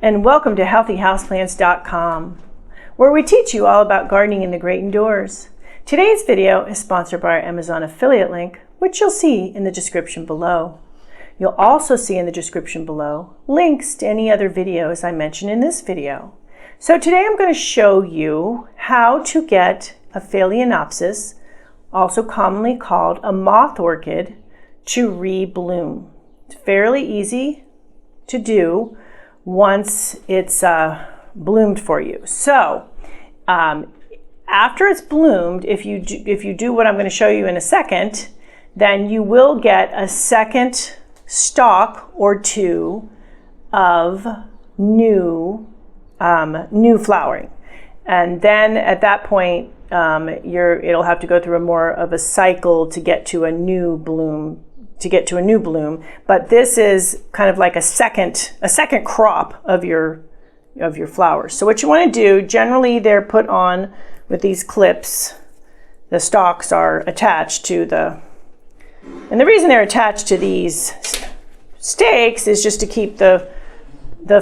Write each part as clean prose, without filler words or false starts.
and welcome to healthyhouseplants.com, where we teach you all about gardening in the great indoors. Today's video is sponsored by our Amazon affiliate link, which you'll see in the description below. You'll also see in the description below links to any other videos I mentioned in this video. So today I'm going to show you how to get a Phalaenopsis, also commonly called a moth orchid, to rebloom. It's fairly easy to do once it's bloomed for you. So after it's bloomed, if you do what I'm going to show you in a second, then you will get a second stalk or two of new flowering, and then at that point it'll have to go through more of a cycle to get to a new bloom. But this is kind of like a second crop of your flowers. So what you want to do, generally they're put on with these clips. The stalks are attached to and the reason they're attached to these stakes is just to keep the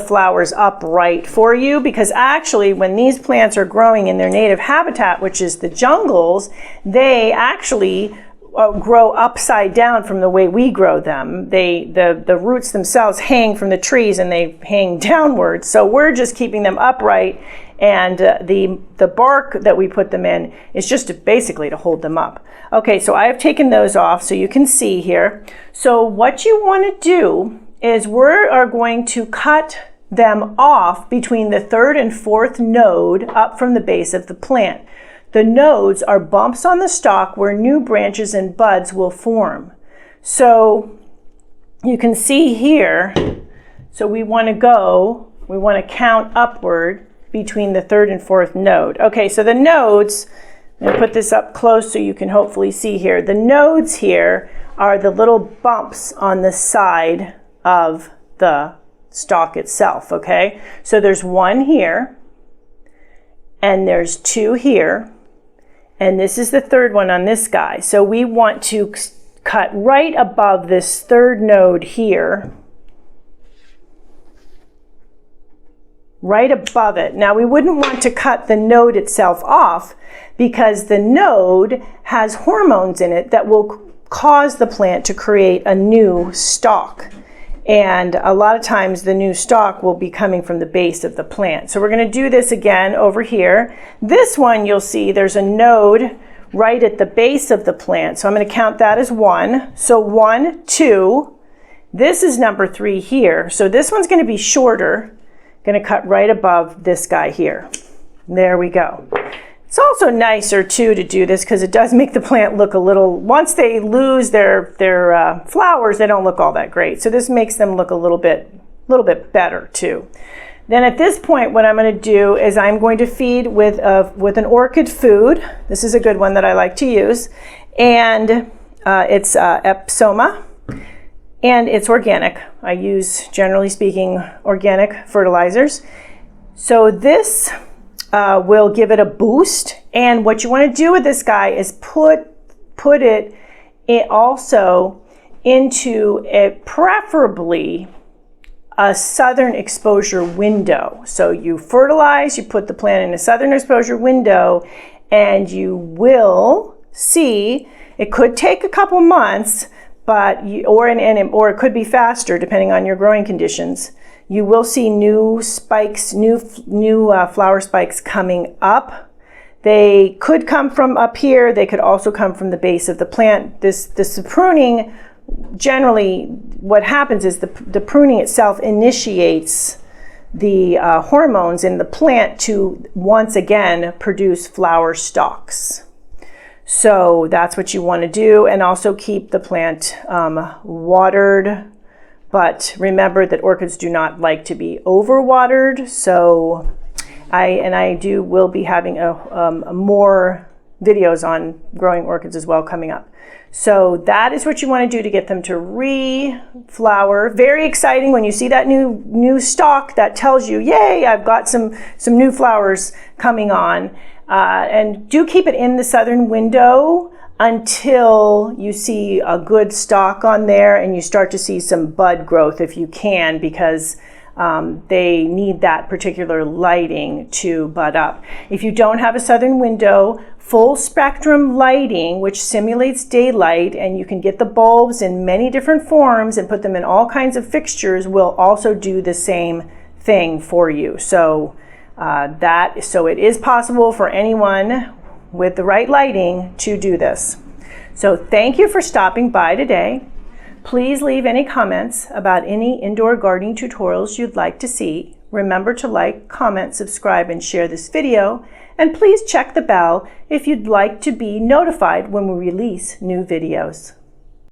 flowers upright for you, because actually when these plants are growing in their native habitat, which is the jungles, they actually grow upside down from the way we grow them. The roots themselves hang from the trees and they hang downwards. So we're just keeping them upright, and the bark that we put them in is just basically to hold them up. Okay, so I have taken those off so you can see here. So what you want to do is we are going to cut them off between the third and fourth node up from the base of the plant. The nodes are bumps on the stalk where new branches and buds will form. So you can see here, so we want to count upward between the third and fourth node. Okay, so the nodes, I'm going to put this up close so you can hopefully see here. The nodes here are the little bumps on the side of the stalk itself, okay? So there's one here, and there's two here, and this is the third one on this guy. So we want to cut right above this third node here, right above it. Now we wouldn't want to cut the node itself off because the node has hormones in it that will cause the plant to create a new stalk. And a lot of times the new stalk will be coming from the base of the plant. So we're going to do this again over here. This one, you'll see there's a node right at the base of the plant. So I'm going to count that as one. So 1, 2. This is number 3 here. So this one's going to be shorter. Going to cut right above this guy here. There we go. It's also nicer too to do this because it does make the plant look a little, once they lose their flowers, they don't look all that great. So this makes them look a little bit better too. Then at this point, what I'm going to do is I'm going to feed with an orchid food. This is a good one that I like to use, and it's 𝗣𝗍𝘂𝘂𝘀𝘀, and it's organic. I use, generally speaking, organic fertilizers. So this will give it a boost, and what you want to do with this guy is put it also into preferably a southern exposure window. So you fertilize, you put the plant in a southern exposure window, and you will see, it could take a couple months, but or it could be faster depending on your growing conditions. You will see new spikes, new flower spikes coming up. They could come from up here. They could also come from the base of the plant. This pruning, generally what happens is the pruning itself initiates the hormones in the plant to once again produce flower stalks. So that's what you want to do, and also keep the plant watered. But remember that orchids do not like to be overwatered. So I will be having more videos on growing orchids as well coming up. So that is what you want to do to get them to reflower. Very exciting when you see that new stalk. That tells you, yay, I've got some new flowers coming on. And do keep it in the southern window until you see a good stalk on there and you start to see some bud growth if you can, because they need that particular lighting to bud up. If you don't have a southern window, full spectrum lighting, which simulates daylight, and you can get the bulbs in many different forms and put them in all kinds of fixtures, will also do the same thing for you. So it is possible for anyone with the right lighting to do this. So thank you for stopping by today. Please leave any comments about any indoor gardening tutorials you'd like to see. Remember to like, comment, subscribe, and share this video. And please check the bell if you'd like to be notified when we release new videos.